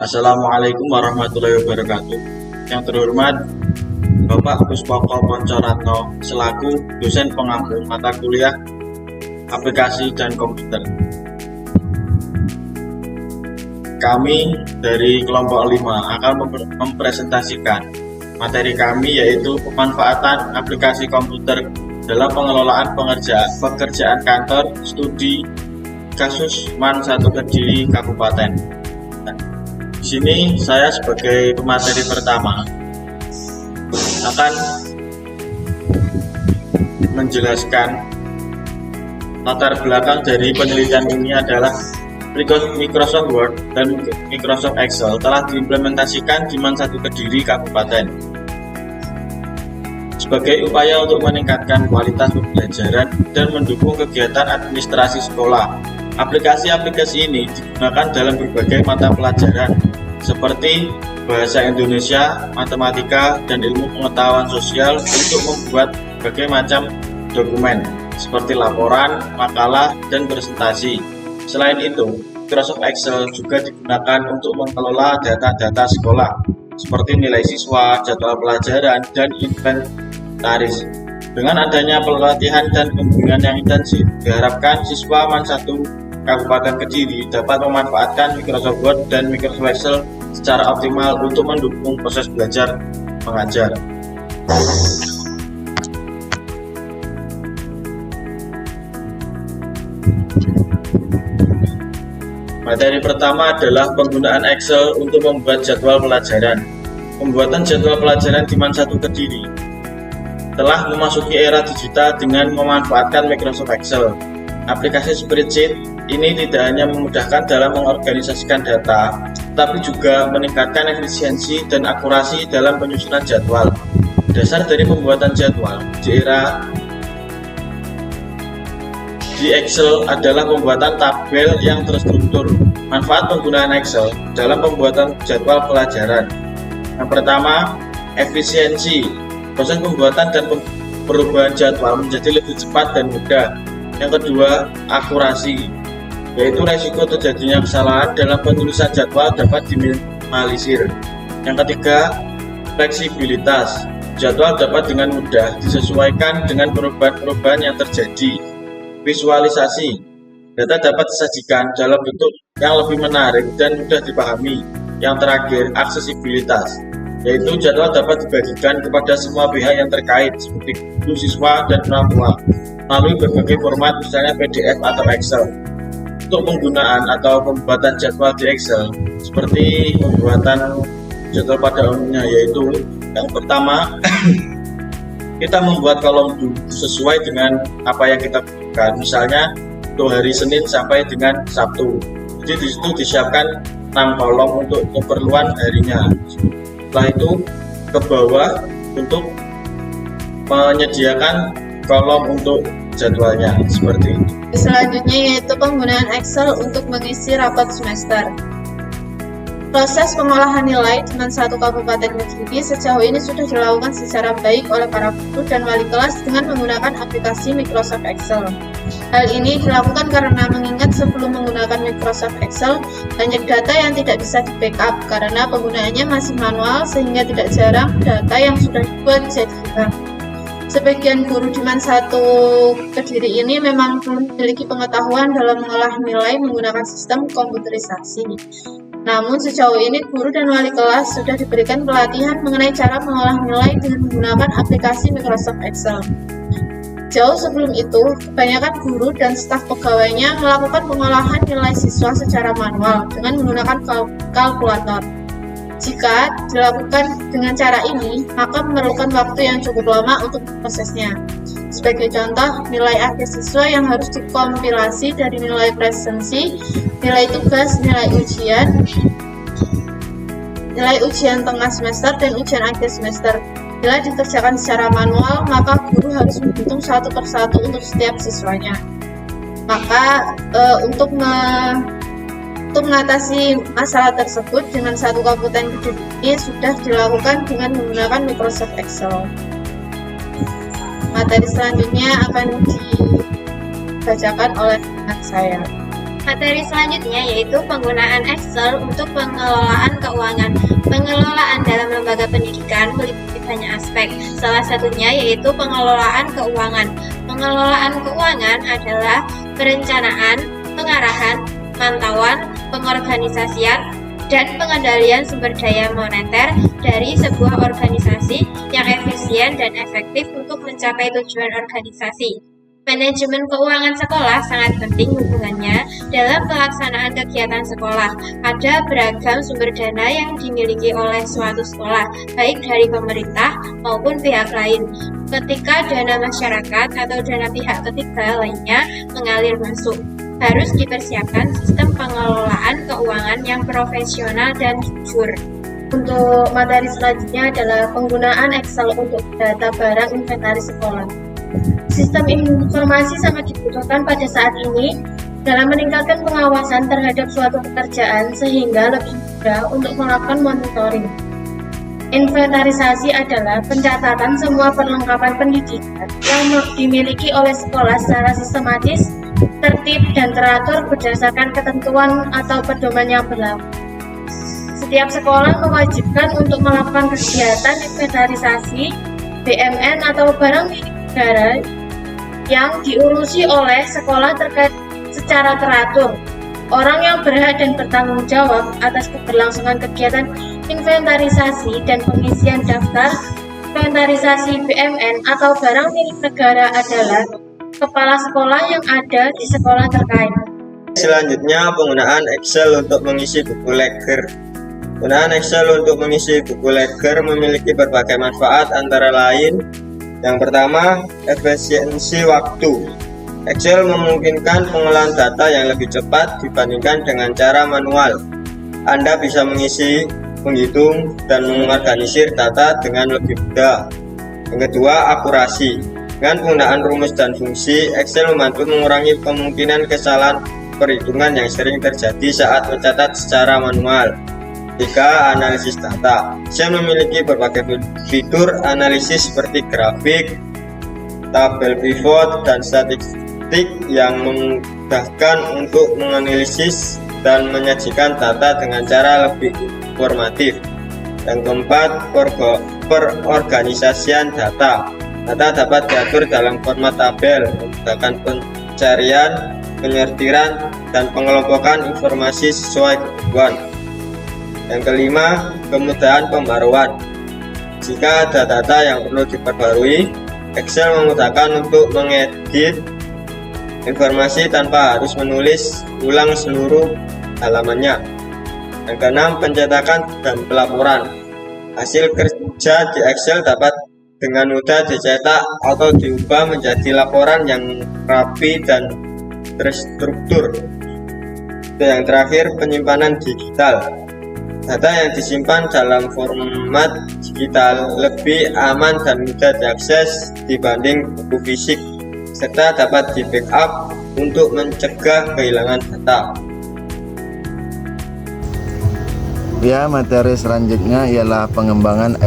Assalamualaikum warahmatullahi wabarakatuh. Yang terhormat Bapak Puspoko Poncoratno selaku dosen pengampu mata kuliah aplikasi dan komputer. Kami dari kelompok 5 akan mempresentasikan materi kami, yaitu pemanfaatan aplikasi komputer dalam pengelolaan pekerjaan kantor studi kasus MAN 1 Kediri Kabupaten. Di sini saya sebagai pemateri pertama akan menjelaskan latar belakang dari penelitian ini adalah Microsoft Word dan Microsoft Excel telah diimplementasikan di MAN 1 Kediri Kabupaten. Sebagai upaya untuk meningkatkan kualitas pembelajaran dan mendukung kegiatan administrasi sekolah, aplikasi-aplikasi ini digunakan dalam berbagai mata pelajaran seperti bahasa Indonesia, matematika, dan ilmu pengetahuan sosial untuk membuat berbagai macam dokumen seperti laporan, makalah, dan presentasi. Selain itu, Microsoft Excel juga digunakan untuk mengelola data-data sekolah seperti nilai siswa, jadwal pelajaran, dan inventaris. Dengan adanya pelatihan dan pembimbingan yang intensif, diharapkan siswa MAN 1 Kabupaten Kediri dapat memanfaatkan Microsoft Word dan Microsoft Excel secara optimal untuk mendukung proses belajar mengajar. Materi pertama adalah penggunaan Excel untuk membuat jadwal pelajaran. Pembuatan jadwal pelajaran di MAN 1 Kediri telah memasuki era digital dengan memanfaatkan Microsoft Excel. Aplikasi spreadsheet ini tidak hanya memudahkan dalam mengorganisasikan data, tapi juga meningkatkan efisiensi dan akurasi dalam penyusunan jadwal. Dasar dari pembuatan jadwal di Excel adalah pembuatan tabel yang terstruktur. Manfaat penggunaan Excel dalam pembuatan jadwal pelajaran. Yang pertama, efisiensi. Proses pembuatan dan perubahan jadwal menjadi lebih cepat dan mudah. Yang kedua, akurasi, yaitu resiko terjadinya kesalahan dalam penulisan jadwal dapat diminimalisir. Yang ketiga, fleksibilitas. Jadwal dapat dengan mudah disesuaikan dengan perubahan-perubahan yang terjadi. Visualisasi, data dapat disajikan dalam bentuk yang lebih menarik dan mudah dipahami. Yang terakhir, aksesibilitas, yaitu jadwal dapat dibagikan kepada semua pihak yang terkait seperti guru, siswa, dan orang tua melalui berbagai format, misalnya PDF atau Excel. Untuk penggunaan atau pembuatan jadwal di Excel, seperti pembuatan jadwal pada umumnya, yaitu yang pertama kita membuat kolom dulu sesuai dengan apa yang kita butuhkan. Misalnya untuk hari Senin sampai dengan Sabtu. Jadi di situ disiapkan 6 kolom untuk keperluan harinya. Setelah itu ke bawah untuk menyediakan kolom untuk jadwalnya seperti itu. Selanjutnya yaitu penggunaan Excel untuk mengisi rapat semester. Proses pengolahan nilai di MAN 1 Kabupaten Kediri sejauh ini sudah dilakukan secara baik oleh para guru dan wali kelas dengan menggunakan aplikasi Microsoft Excel. Hal ini dilakukan karena mengingat sebelum menggunakan Microsoft Excel, banyak data yang tidak bisa di-backup karena penggunaannya masih manual sehingga tidak jarang data yang sudah dibuat bisa hilang. Sebagian guru di MAN 1 Kediri ini memang belum memiliki pengetahuan dalam mengolah nilai menggunakan sistem komputerisasi. Namun sejauh ini guru dan wali kelas sudah diberikan pelatihan mengenai cara mengolah nilai dengan menggunakan aplikasi Microsoft Excel. Jauh sebelum itu, kebanyakan guru dan staf pegawainya melakukan pengolahan nilai siswa secara manual dengan menggunakan kalkulator. Jika dilakukan dengan cara ini, maka memerlukan waktu yang cukup lama untuk prosesnya. Sebagai contoh, nilai akhir siswa yang harus dikompilasi dari nilai presensi, nilai tugas, nilai ujian tengah semester, dan ujian akhir semester. Bila dikerjakan secara manual, maka guru harus menghitung satu persatu untuk setiap siswanya. Maka untuk mengatasi masalah tersebut dengan 1 Kabupaten Kediri ini sudah dilakukan dengan menggunakan Microsoft Excel. Materi selanjutnya akan dibacakan oleh rekan saya. Materi selanjutnya yaitu penggunaan Excel untuk pengelolaan keuangan. Pengelolaan dalam lembaga pendidikan meliputi banyak aspek. Salah satunya yaitu pengelolaan keuangan. Pengelolaan keuangan adalah perencanaan, pengarahan, pemantauan, pengorganisasian, dan pengendalian sumber daya moneter dari sebuah organisasi yang efisien dan efektif untuk mencapai tujuan organisasi. Manajemen keuangan sekolah sangat penting hubungannya dalam pelaksanaan kegiatan sekolah. Ada beragam sumber dana yang dimiliki oleh suatu sekolah, baik dari pemerintah maupun pihak lain. Ketika dana masyarakat atau dana pihak ketiga lainnya mengalir masuk, harus dipersiapkan sistem pengelolaan keuangan yang profesional dan jujur. Untuk materi selanjutnya adalah penggunaan Excel untuk data barang inventaris sekolah. Sistem informasi sangat dibutuhkan pada saat ini dalam meningkatkan pengawasan terhadap suatu pekerjaan sehingga lebih mudah untuk melakukan monitoring. Inventarisasi adalah pencatatan semua perlengkapan pendidikan yang dimiliki oleh sekolah secara sistematis, tertib, dan teratur berdasarkan ketentuan atau pedoman yang berlaku. Setiap sekolah mewajibkan untuk melakukan kegiatan inventarisasi BMN atau barang milik negara yang diurusi oleh sekolah terkait secara teratur. Orang yang berhak dan bertanggung jawab atas keberlangsungan kegiatan inventarisasi dan pengisian daftar inventarisasi BMN atau barang milik negara adalah kepala sekolah yang ada di sekolah terkait. Selanjutnya, penggunaan Excel untuk mengisi buku Ledger. Penggunaan Excel untuk mengisi buku Ledger memiliki berbagai manfaat, antara lain: yang pertama, efisiensi waktu. Excel memungkinkan pengolahan data yang lebih cepat dibandingkan dengan cara manual. Anda bisa mengisi, menghitung, dan mengorganisir data dengan lebih mudah. Yang kedua, akurasi. Dengan penggunaan rumus dan fungsi, Excel membantu mengurangi kemungkinan kesalahan perhitungan yang sering terjadi saat mencatat secara manual. Ketiga, analisis data. Excel memiliki berbagai fitur analisis seperti grafik, tabel pivot, dan statistik yang memudahkan untuk menganalisis dan menyajikan data dengan cara lebih informatif. Yang keempat, perorganisasian data. Data dapat diatur dalam format tabel, memudahkan pencarian, penyortiran, dan pengelompokan informasi sesuai kebutuhan. Yang kelima, kemudahan pembaruan. Jika ada data yang perlu diperbarui, Excel memudahkan untuk mengedit informasi tanpa harus menulis ulang seluruh halamannya. Yang keenam, pencetakan dan pelaporan. Hasil kerja di Excel dapat dengan mudah dicetak atau diubah menjadi laporan yang rapi dan terstruktur. Dan yang terakhir, penyimpanan digital. Data yang disimpan dalam format digital lebih aman dan mudah diakses dibanding buku fisik, serta dapat di-backup untuk mencegah kehilangan data. Ya, materi selanjutnya ialah pengembangan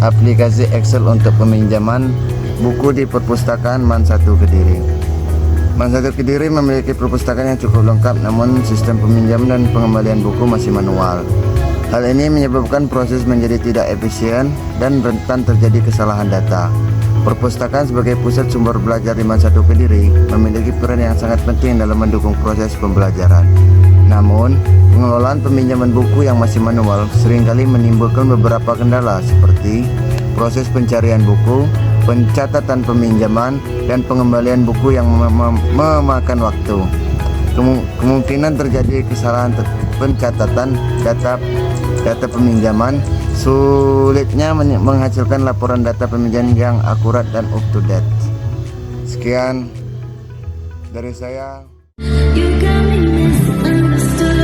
aplikasi Excel untuk peminjaman buku di perpustakaan MAN 1 Kediri. MAN 1 Kediri memiliki perpustakaan yang cukup lengkap, namun sistem peminjaman dan pengembalian buku masih manual. Hal ini menyebabkan proses menjadi tidak efisien dan rentan terjadi kesalahan data. Perpustakaan sebagai pusat sumber belajar di MAN 1 Kediri memiliki peran yang sangat penting dalam mendukung proses pembelajaran. Namun, pengelolaan peminjaman buku yang masih manual seringkali menimbulkan beberapa kendala seperti proses pencarian buku, pencatatan peminjaman, dan pengembalian buku yang memakan waktu. Kemungkinan terjadi kesalahan pencatatan data peminjaman, sulitnya menghasilkan laporan data peminjaman yang akurat dan up to date. Sekian dari saya. You got me misunderstood.